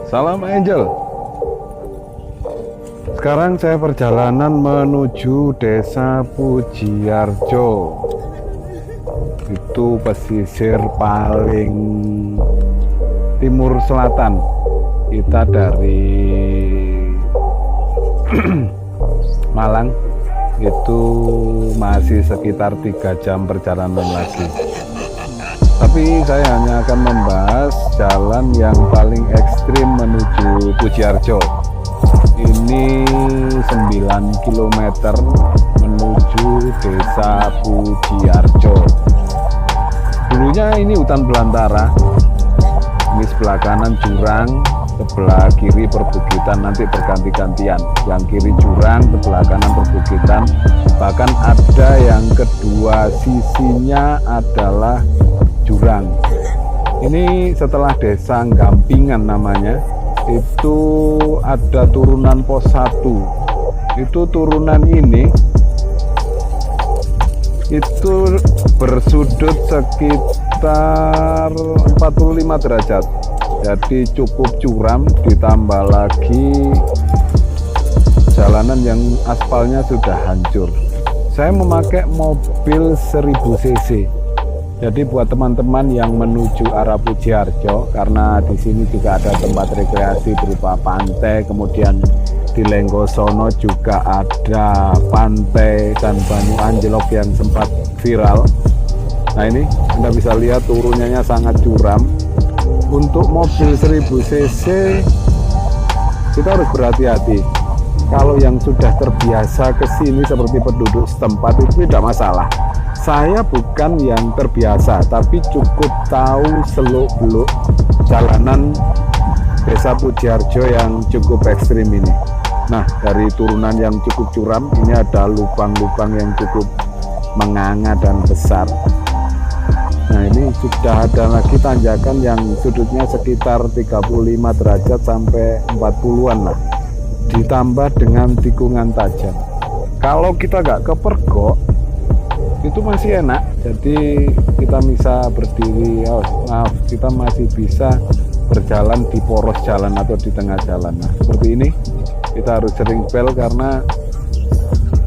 Salam Angel. Sekarang saya perjalanan menuju Desa Pujiarjo. Itu pesisir paling timur selatan. Kita dari Malang itu masih sekitar 3 jam perjalanan lagi. Tapi saya hanya akan membahas jalan yang paling ekstrim menuju Pujiarjo. Ini 9 km menuju Desa Pujiarjo. Dulunya ini hutan belantara. Ini sebelah kanan jurang, sebelah kiri perbukitan, nanti berganti-gantian. Yang kiri jurang, sebelah kanan perbukitan. Bahkan ada yang kedua sisinya adalah jurang. Ini setelah Desa Gampingan namanya, itu ada turunan pos 1. Itu turunan ini itu bersudut sekitar 45 derajat. Jadi cukup curam, ditambah lagi jalanan yang aspalnya sudah hancur. Saya memakai mobil 1000 cc. Jadi buat teman-teman yang menuju arah Pujiarjo, karena di sini juga ada tempat rekreasi berupa pantai, kemudian di Lenggosono juga ada pantai dan Banyu Anjelok yang sempat viral. Nah ini Anda bisa lihat turunannya sangat curam. Untuk mobil 1000 cc kita harus berhati-hati. Kalau yang sudah terbiasa ke sini seperti penduduk setempat itu tidak masalah. Saya bukan yang terbiasa, tapi cukup tahu seluk-beluk jalanan Desa Pujiarjo yang cukup ekstrim ini. Nah, dari turunan yang cukup curam, ini ada lubang-lubang yang cukup menganga dan besar. Nah, ini sudah ada lagi tanjakan yang sudutnya sekitar 35 derajat sampai 40-an lah. Ditambah dengan tikungan tajam. Kalau kita nggak kepergok, itu masih enak, jadi kita bisa berdiri, kita masih bisa berjalan di poros jalan atau di tengah jalan. Nah seperti ini kita harus sering bel karena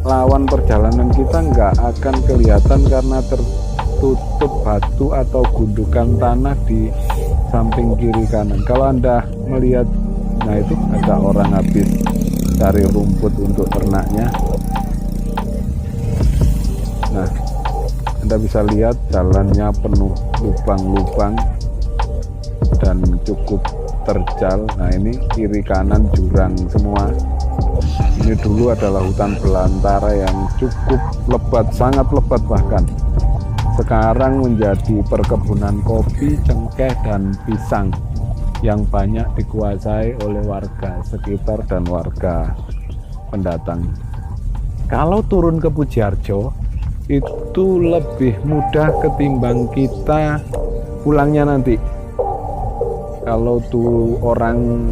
lawan perjalanan kita nggak akan kelihatan karena tertutup batu atau gundukan tanah di samping kiri kanan. Kalau Anda melihat, nah itu ada orang habis cari rumput untuk ternaknya. Nah, Anda bisa lihat jalannya penuh lubang-lubang dan cukup terjal. Nah, ini kiri kanan jurang semua. Ini dulu adalah hutan belantara yang cukup lebat, sangat lebat bahkan. Sekarang menjadi perkebunan kopi, cengkeh, dan pisang yang banyak dikuasai oleh warga sekitar dan warga pendatang. Kalau turun ke Pujiarjo, itu lebih mudah ketimbang kita pulangnya nanti. Kalau tuh orang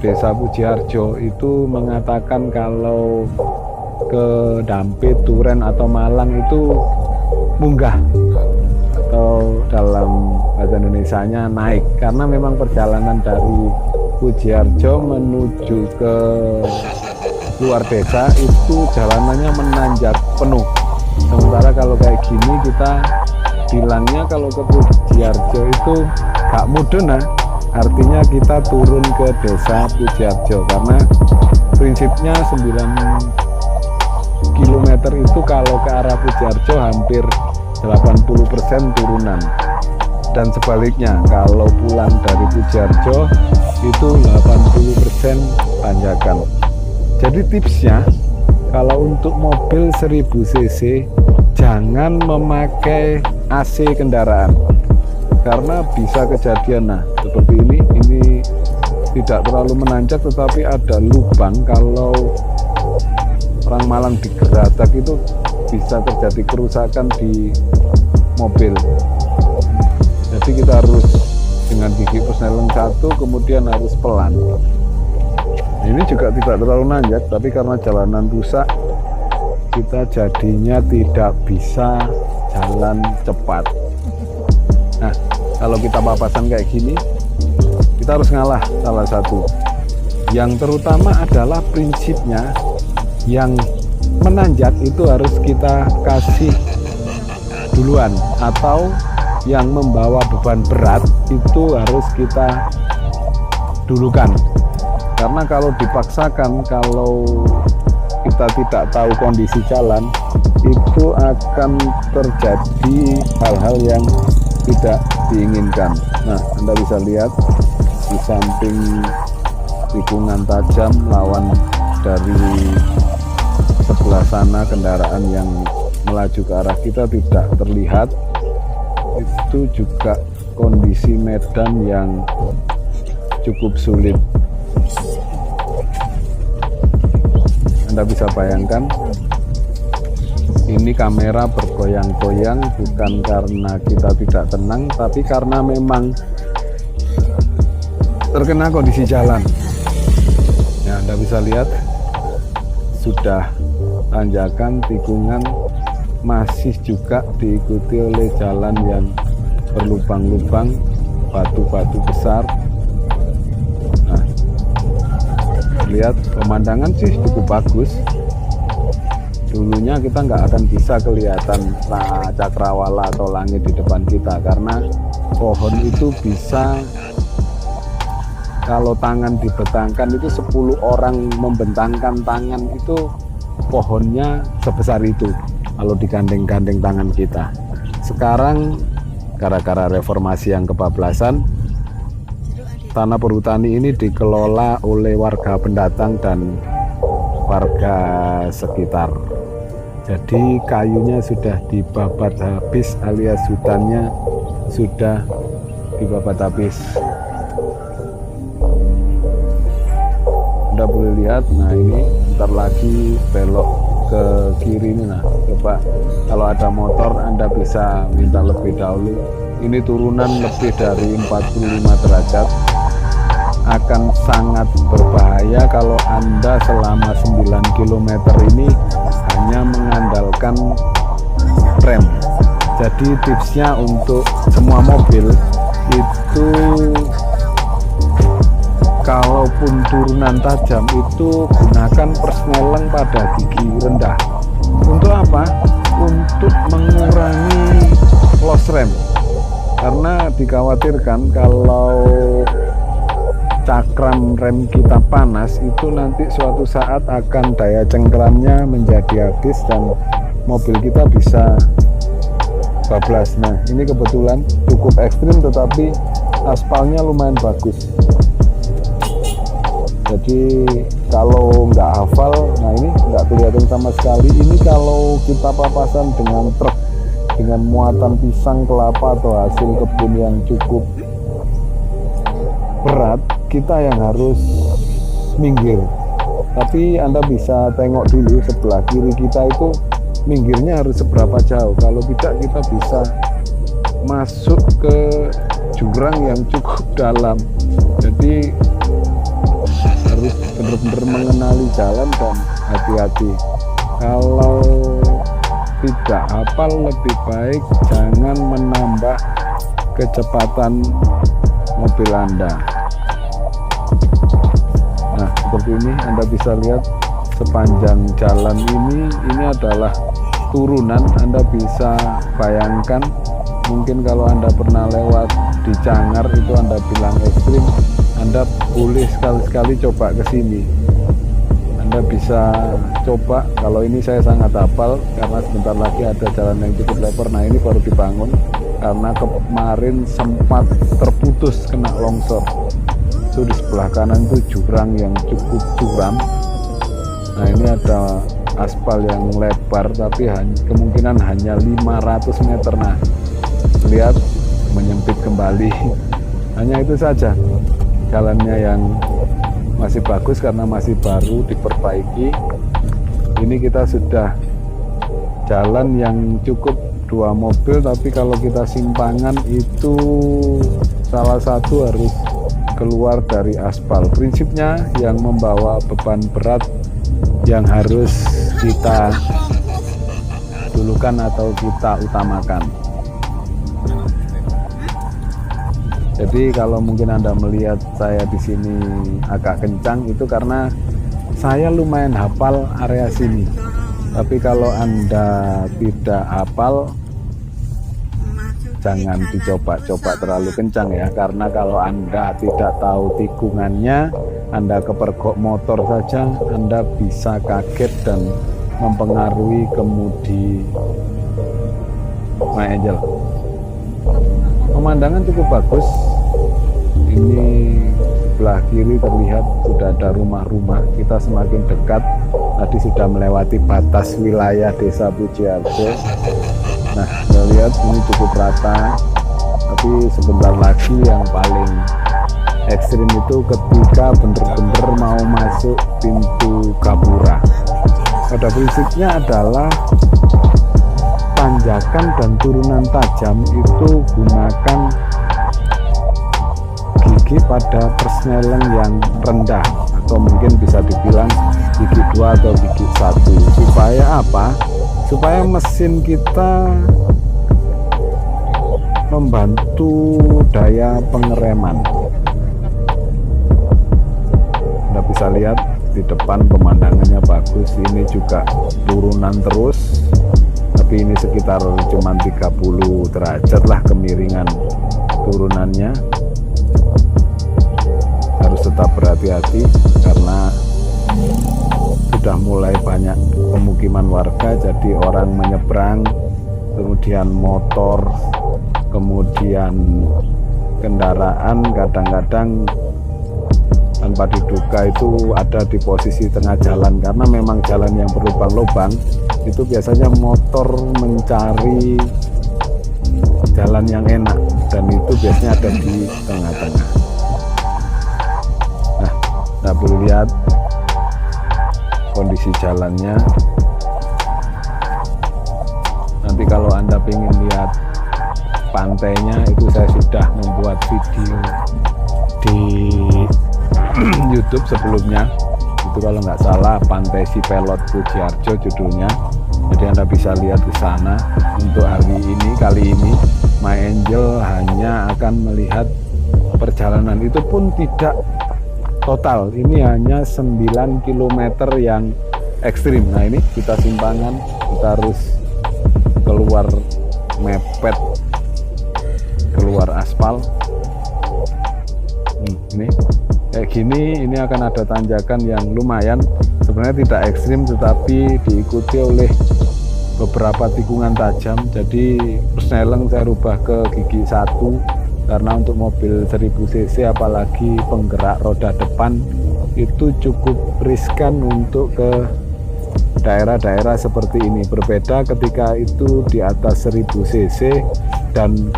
Desa Pujiarjo itu mengatakan kalau ke Dampit, Turen atau Malang itu munggah, atau dalam bahasa Indonesianya naik, karena memang perjalanan dari Pujiarjo menuju ke luar desa itu jalanannya menanjak penuh. Sementara kalau kayak gini kita bilangnya kalau ke Pujiarjo itu gak mudun, nah artinya kita turun ke Desa Pujiarjo, karena prinsipnya 9 km itu kalau ke arah Pujiarjo hampir 80% turunan, dan sebaliknya kalau pulang dari Pujiarjo itu 80% tanjakan. Jadi tipsnya, kalau untuk mobil 1000 cc jangan memakai AC kendaraan karena bisa kejadian. Nah seperti ini tidak terlalu menanjak tetapi ada lubang. Kalau orang Malang digeratak itu bisa terjadi kerusakan di mobil. Jadi kita harus dengan gigi persneleng 1, kemudian harus pelan. Ini juga tidak terlalu nanjak, tapi karena jalanan rusak kita jadinya tidak bisa jalan cepat. Nah, kalau kita papasan kayak gini, kita kita harus ngalah salah satu. Yang terutama adalah prinsipnya yang menanjak itu harus kita kasih duluan, atau yang membawa beban berat itu harus kita dulukan. Karena kalau dipaksakan, kalau kita tidak tahu kondisi jalan, itu akan terjadi hal-hal yang tidak diinginkan. Nah, Anda bisa lihat di samping tikungan tajam lawan dari sebelah sana kendaraan yang melaju ke arah kita tidak terlihat. Itu juga kondisi medan yang cukup sulit. Anda bisa bayangkan, ini kamera bergoyang-goyang bukan karena kita tidak tenang, tapi karena memang terkena kondisi jalan. Ya, Anda bisa lihat sudah tanjakan, tikungan, masih juga diikuti oleh jalan yang berlubang-lubang, batu-batu besar. Nah, lihat pemandangan sih cukup bagus. Dulunya kita nggak akan bisa kelihatan cakrawala atau langit di depan kita, karena pohon itu bisa, kalau tangan dibentangkan itu 10 orang membentangkan tangan, itu pohonnya sebesar itu kalau digandeng-gandeng tangan kita. Sekarang gara-gara reformasi yang kebablasan, tanah perhutani ini dikelola oleh warga pendatang dan warga sekitar. Jadi kayunya sudah dibabat habis, alias hutannya sudah dibabat habis. Anda boleh lihat, nah ini bentar lagi belok ke kiri ini. Nah, coba kalau ada motor Anda bisa minta lebih dahulu. Ini turunan lebih dari 45 derajat, akan sangat berbahaya kalau Anda selama 9 km ini hanya mengandalkan rem. Jadi tipsnya untuk semua mobil itu, kalaupun turunan tajam itu gunakan persneleng pada gigi rendah. Untuk apa? Untuk mengurangi loss rem. Karena dikhawatirkan kalau cakram rem kita panas, itu nanti suatu saat akan daya cengkramnya menjadi habis dan mobil kita bisa bablas. Nah, ini kebetulan cukup ekstrim, tetapi aspalnya lumayan bagus. Jadi kalau nggak hafal, nah ini nggak kelihatan sama sekali. Ini kalau kita papasan dengan truk dengan muatan pisang, kelapa atau hasil kebun yang cukup berat, kita yang harus minggir. Tapi Anda bisa tengok dulu sebelah kiri kita itu minggirnya harus seberapa jauh. Kalau tidak, kita bisa masuk ke jurang yang cukup dalam. Jadi harus benar-benar mengenali jalan dan hati-hati. Kalau tidak hafal, lebih baik jangan menambah kecepatan mobil Anda. Nah, seperti ini Anda bisa lihat sepanjang jalan ini adalah turunan. Anda bisa bayangkan, mungkin kalau Anda pernah lewat di Cangar itu Anda bilang ekstrim, Anda boleh sekali-sekali coba ke sini. Anda bisa coba, kalau ini saya sangat hafal karena sebentar lagi ada jalan yang cukup lebar. Nah, ini baru dibangun karena kemarin sempat terputus kena longsor. Itu di sebelah kanan itu jurang yang cukup curam. Nah, ini ada aspal yang lebar tapi kemungkinan hanya 500 meter. Nah, lihat menyempit kembali. Hanya itu saja. Jalannya yang masih bagus karena masih baru diperbaiki. Ini kita sudah jalan yang cukup 2 mobil, tapi kalau kita simpangan itu salah satu harus keluar dari aspal. Prinsipnya yang membawa beban berat yang harus kita dulukan atau kita utamakan. Jadi kalau mungkin Anda melihat saya di sini agak kencang itu karena saya lumayan hafal area sini. Tapi kalau Anda tidak hafal, jangan dicoba-coba terlalu kencang ya, karena kalau Anda tidak tahu tikungannya, Anda kepergok motor saja, Anda bisa kaget dan mempengaruhi kemudi My Angel. Pemandangan cukup bagus. Ini sebelah kiri terlihat sudah ada rumah-rumah. Kita semakin dekat, tadi sudah melewati batas wilayah Desa Pujiharjo. Nah, kita lihat ini cukup rata, tapi sebentar lagi yang paling ekstrim itu ketika bener-bener mau masuk pintu Gapura. Pada prinsipnya adalah tanjakan dan turunan tajam itu gunakan gigi pada persneleng yang rendah, atau mungkin bisa dibilang gigi 2 atau gigi 1. Supaya apa? Supaya mesin kita membantu daya pengereman. Anda bisa lihat di depan pemandangannya bagus. Ini juga turunan terus, tapi ini sekitar cuma 30 derajat lah kemiringan turunannya. Harus tetap berhati-hati karena sudah mulai banyak pemukiman warga, jadi orang menyeberang, kemudian motor, kemudian kendaraan kadang-kadang tanpa diduga itu ada di posisi tengah jalan, karena memang jalan yang berlubang-lubang itu biasanya motor mencari jalan yang enak, dan itu biasanya ada di tengah-tengah. Nah, kita boleh lihat kondisi jalannya. Nanti kalau Anda ingin lihat pantainya, itu saya sudah membuat video di YouTube sebelumnya. Itu kalau nggak salah Pantai Sipelot Pujiharjo judulnya. Jadi Anda bisa lihat di sana. Untuk hari ini, kali ini My Angel hanya akan melihat perjalanan, itu pun tidak total. Ini hanya 9 km yang ekstrim. Nah, ini kita simpangan, kita harus keluar mepet, keluar aspal. Ini kayak gini, ini akan ada tanjakan yang lumayan, sebenarnya tidak ekstrim tetapi diikuti oleh beberapa tikungan tajam. Jadi persneleng saya rubah ke gigi 1 karena untuk mobil 1000 cc apalagi penggerak roda depan itu cukup riskan untuk ke daerah-daerah seperti ini. Berbeda ketika itu di atas 1000 cc dan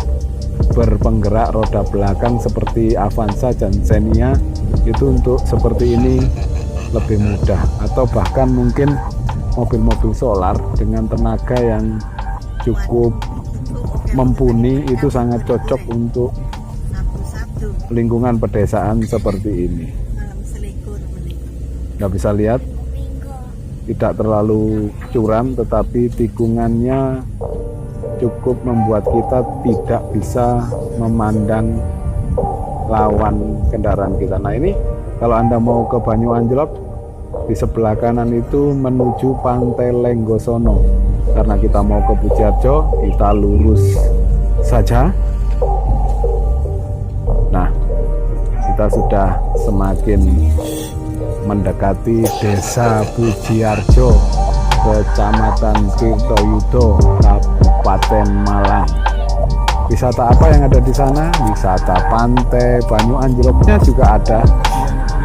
berpenggerak roda belakang seperti Avanza dan Xenia, itu untuk seperti ini lebih mudah. Atau bahkan mungkin mobil-mobil solar dengan tenaga yang cukup mumpuni itu sangat cocok untuk lingkungan pedesaan seperti ini. Nggak bisa lihat, tidak terlalu curam, tetapi tikungannya cukup membuat kita tidak bisa memandang lawan kendaraan kita. Nah, ini kalau Anda mau ke Banyu Anjlok, di sebelah kanan itu menuju Pantai Lenggosono. Karena kita mau ke Pujiharjo, kita lurus saja. Nah, kita sudah semakin mendekati Desa Pujiharjo, Kecamatan Tirtoyudo, Kabupaten Malang. Wisata apa yang ada di sana? Wisata pantai, Banyu Anjloknya juga ada,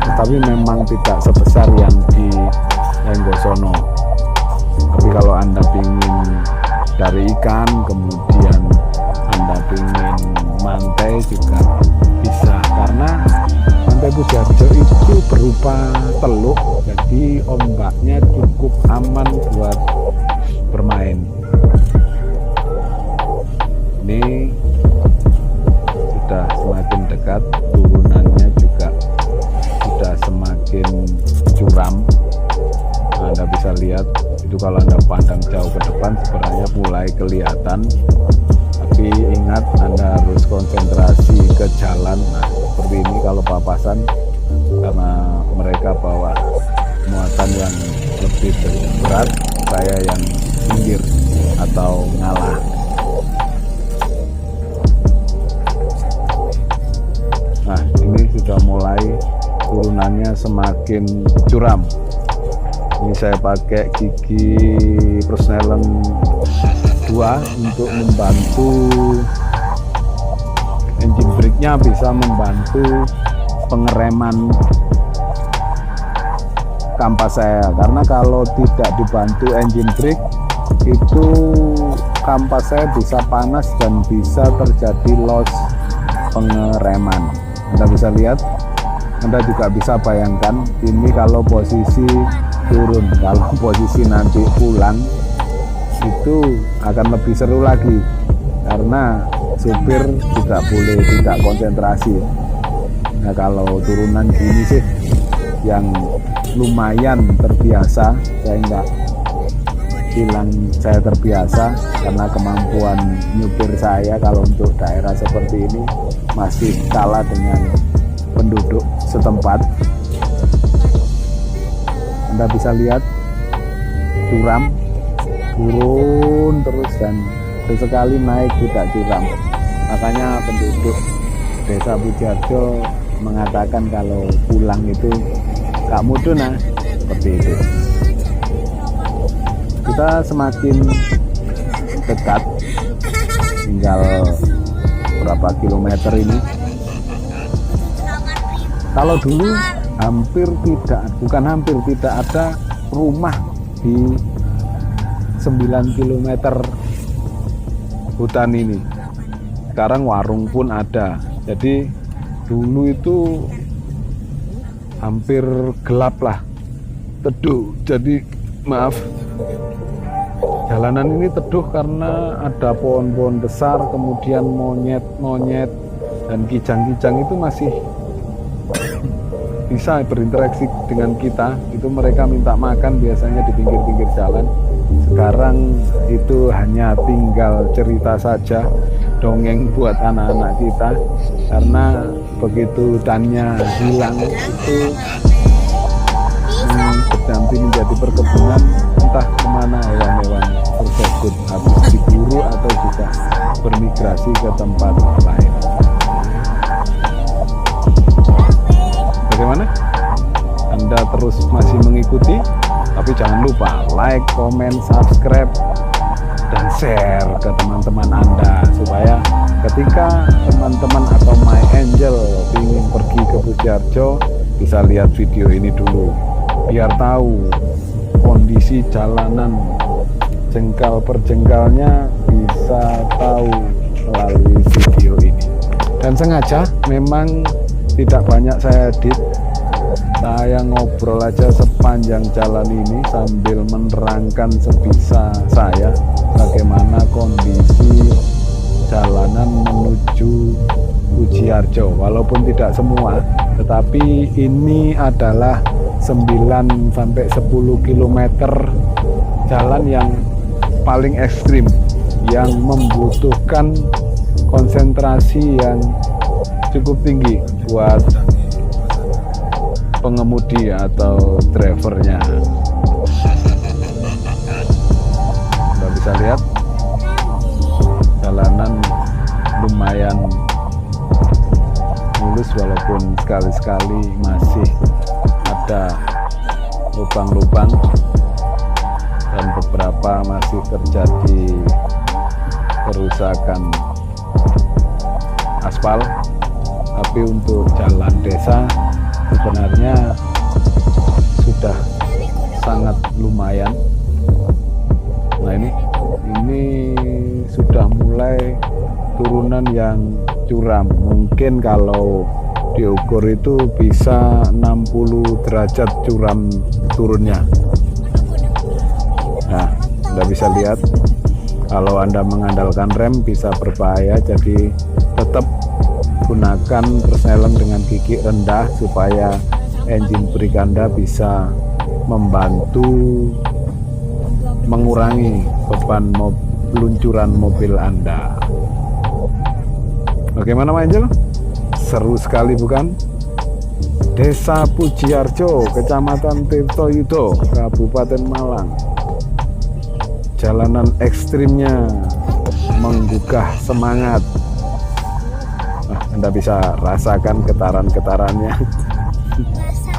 tetapi memang tidak sebesar yang di Lenggosono. Tapi kalau Anda ingin cari ikan, kemudian Anda ingin mantai juga bisa, karena Pantai Pujiharjo itu berupa teluk, jadi ombaknya cukup aman buat bermain. Ini sudah semakin dekat, turunannya juga sudah semakin curam. Nah, Anda bisa lihat itu kalau Anda pandang jauh ke depan sebenarnya mulai kelihatan, tapi ingat Anda harus konsentrasi ke jalan karena mereka bawa muatan yang lebih berat, saya yang minggir atau ngalah. Nah, ini sudah mulai turunannya semakin curam. Ini saya pakai gigi Persneleng 2 untuk membantu engine brake-nya, bisa membantu pengereman kampas saya, karena kalau tidak dibantu engine brake itu kampas saya bisa panas dan bisa terjadi loss pengereman. Anda bisa lihat, Anda juga bisa bayangkan ini kalau posisi turun, kalau posisi nanti pulang itu akan lebih seru lagi, karena supir tidak boleh tidak konsentrasi. Nah, kalau turunan gini sih yang lumayan terbiasa, saya enggak bilang saya terbiasa, karena kemampuan nyupir saya kalau untuk daerah seperti ini masih kalah dengan penduduk setempat. Anda bisa lihat curam, turun terus dan sesekali naik tidak curam. Makanya penduduk Desa Pujiharjo mengatakan kalau pulang itu gak mudun, nah seperti itu. Kita semakin dekat, tinggal berapa kilometer ini. Kalau dulu bukan hampir tidak ada rumah di 9 km hutan ini. Sekarang warung pun ada. Jadi dulu itu hampir gelap lah, teduh. Jadi maaf, jalanan ini teduh karena ada pohon-pohon besar, kemudian monyet-monyet dan kijang-kijang itu masih bisa berinteraksi dengan kita. Itu mereka minta makan biasanya di pinggir-pinggir jalan. Sekarang itu hanya tinggal cerita saja, dongeng buat anak-anak kita, karena begitu hutannya hilang itu berganti menjadi perkebunan, entah kemana hewan-hewan tersebut, habis diburu atau juga bermigrasi ke tempat lain. Bagaimana? Anda terus masih mengikuti? Tapi jangan lupa like, komen, subscribe, dan share ke teman-teman Anda, supaya ketika teman-teman atau my angel ingin pergi ke Pujiharjo bisa lihat video ini dulu, biar tahu kondisi jalanan jengkal per jengkalnya, bisa tahu melalui video ini. Dan sengaja memang tidak banyak saya edit, saya ngobrol aja sepanjang jalan ini sambil menerangkan sebisa saya bagaimana kondisi jalanan menuju Pujiharjo. Walaupun tidak semua, tetapi ini adalah 9-10 km jalan yang paling ekstrim, yang membutuhkan konsentrasi yang cukup tinggi buat pengemudi atau drivernya. Anda bisa lihat jalanan lumayan mulus, walaupun sekali-sekali masih ada lubang-lubang dan beberapa masih terjadi kerusakan aspal. Tapi untuk jalan desa sebenarnya sudah sangat lumayan. Nah, ini sudah mulai turunan yang curam. Mungkin kalau diukur itu bisa 60 derajat curam turunnya. Nah, Anda bisa lihat kalau Anda mengandalkan rem bisa berbahaya, jadi tetap gunakan Persneleng dengan gigi rendah supaya engine brake Anda bisa membantu mengurangi beban peluncuran mobil Anda. Bagaimana, Mas Angel? Seru sekali bukan? Desa Pujiarjo, Kecamatan Tirtoyudo, Kabupaten Malang. Jalanan ekstrimnya menggugah semangat. Nah, Anda bisa rasakan getaran-getarannya.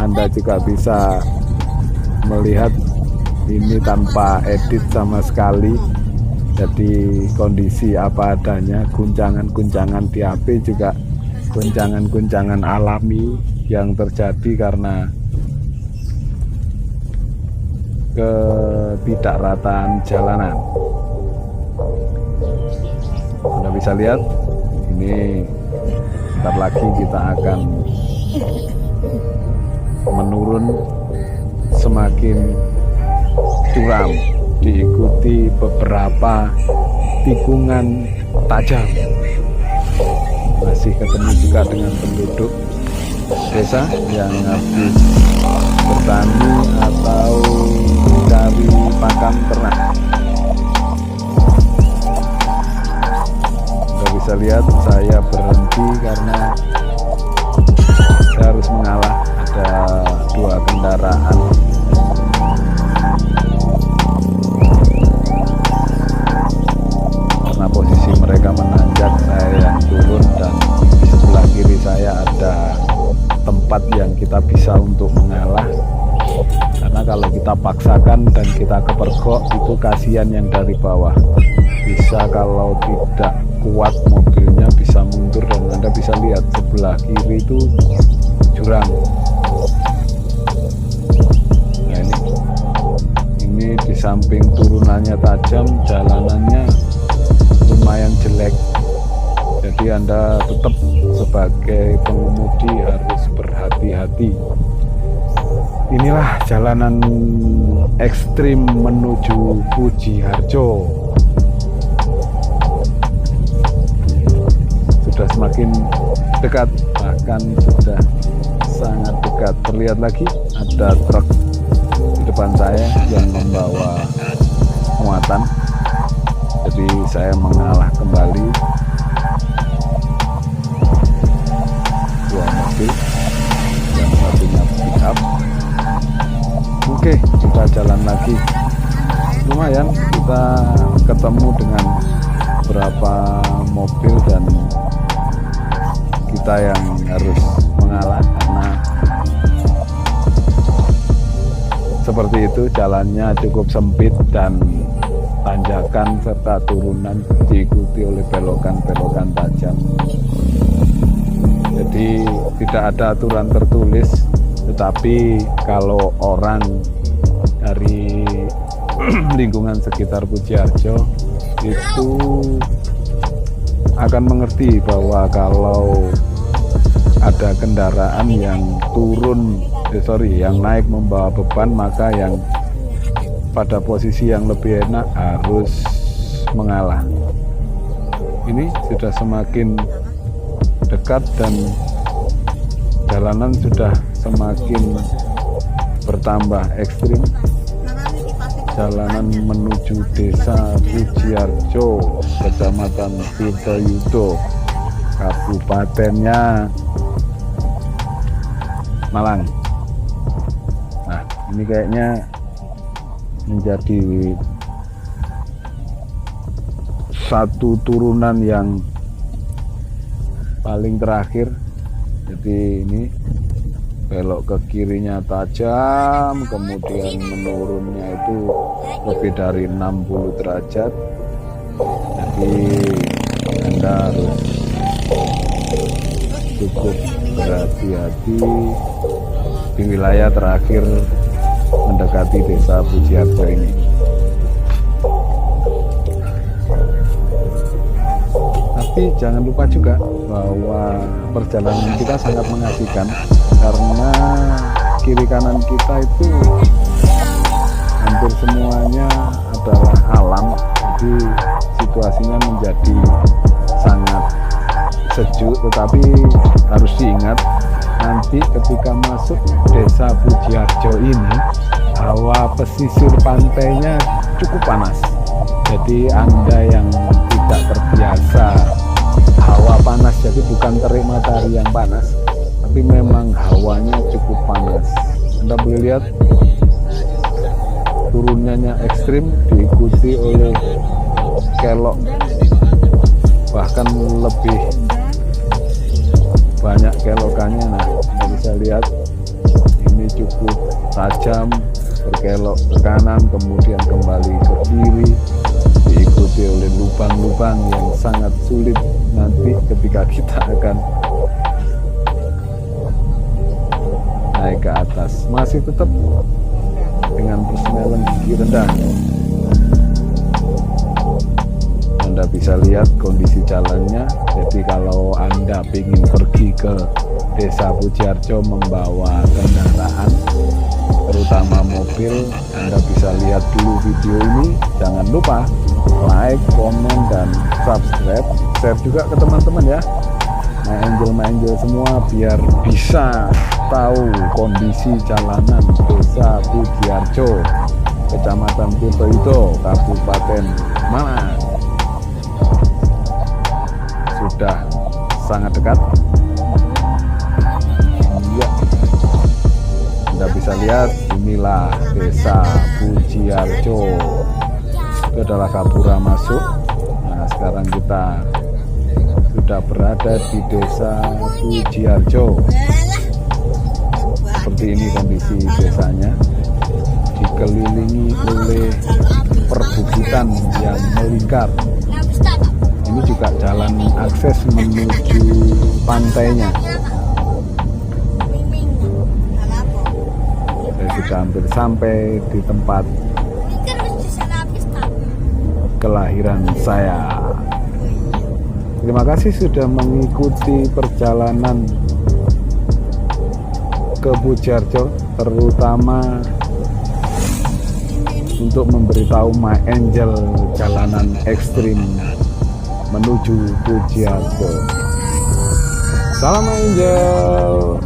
Anda juga bisa melihat ini tanpa edit sama sekali. Jadi kondisi apa adanya, guncangan-guncangan di HP juga guncangan-guncangan alami yang terjadi karena ketidakrataan jalanan. Anda bisa lihat ini, bentar lagi kita akan menurun semakin curam, diikuti beberapa tikungan tajam. Masih ketemu juga dengan penduduk desa yang habis bertani atau mencari pakan ternak. Anda bisa lihat saya berhenti karena saya harus mengalah, ada dua kendaraan. Karena posisi mereka menanjak, saya yang turun, dan di sebelah kiri saya ada tempat yang kita bisa untuk mengalah. Karena kalau kita paksakan dan kita kepergok, itu kasihan yang dari bawah. Bisa kalau tidak kuat mobilnya bisa mundur, dan Anda bisa lihat sebelah kiri itu jurang. Nah ini di samping turunannya tajam, jalanannya lumayan jelek. Jadi Anda tetap sebagai pengemudi harus berhati-hati. Inilah jalanan ekstrim menuju Pujiarjo. Sudah semakin dekat, bahkan sudah sangat dekat. Terlihat lagi ada truk di depan saya yang membawa muatan. Jadi saya mengalah kembali. Dua mobil, yang satunya pick up. Oke, kita jalan lagi. Lumayan, kita ketemu dengan beberapa mobil dan kita yang harus mengalah karena seperti itu, jalannya cukup sempit dan tanjakan serta turunan, diikuti oleh belokan-belokan tajam. Jadi tidak ada aturan tertulis, tetapi kalau orang dari lingkungan sekitar Pujiarjo itu akan mengerti bahwa kalau ada kendaraan yang yang naik membawa beban, maka yang pada posisi yang lebih enak harus mengalah. Ini sudah semakin dekat dan jalanan sudah semakin bertambah ekstrim. Jalanan menuju Desa Pujiarjo, Kecamatan Tirtoyudo, Kabupatennya Malang. Nah, ini kayaknya menjadi satu turunan yang paling terakhir. Jadi ini belok ke kirinya tajam, kemudian menurunnya itu lebih dari 60 derajat. Jadi Anda harus cukup berhati-hati di wilayah terakhir mendekati Desa Pujiarjo ini. Tapi jangan lupa juga bahwa perjalanan kita sangat mengasihkan, karena kiri kanan kita itu hampir semuanya adalah alam. Jadi situasinya menjadi sangat sejuk, tetapi harus diingat nanti ketika masuk Desa Pujiarjo ini, hawa pesisir pantainya cukup panas. Jadi Anda yang tidak terbiasa hawa panas, jadi bukan terik matahari yang panas, tapi memang hawanya cukup panas. Anda boleh lihat turunnya ekstrim, diikuti oleh kelok, bahkan lebih banyak kelokannya. Nah, Anda bisa lihat ini cukup tajam, berkelok ke kanan kemudian kembali ke kiri, diikuti oleh lubang-lubang yang sangat sulit nanti ketika kita akan naik ke atas. Masih tetap dengan persneling gigi rendah. Anda bisa lihat kondisi jalannya. Jadi kalau Anda ingin pergi ke Desa Pujiharjo membawa kendaraan, terutama mobil, Anda bisa lihat dulu video ini. Jangan lupa like, komen, dan subscribe. Share juga ke teman-teman ya, My Angel semua, biar bisa tahu kondisi jalanan Desa Pujiharjo, Kecamatan Tirtoyudo, Kabupaten Malang. Sudah sangat dekat. Ya, Anda bisa lihat inilah Desa Pujiharjo. Itu adalah Gapura masuk. Nah, sekarang kita sudah berada di Desa Pujiharjo. Seperti ini kondisi desanya, dikelilingi oleh perbukitan yang melingkar. Ini juga jalan akses menuju pantainya. Saya sudah hampir sampai di tempat kelahiran saya. Terima kasih sudah mengikuti perjalanan ke Pujiharjo, terutama untuk memberitahu My Angel jalanan ekstrim menuju Pujiharjo. Salam My Angel.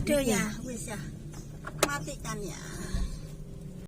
Aduh ya, wis ya, matikan ya.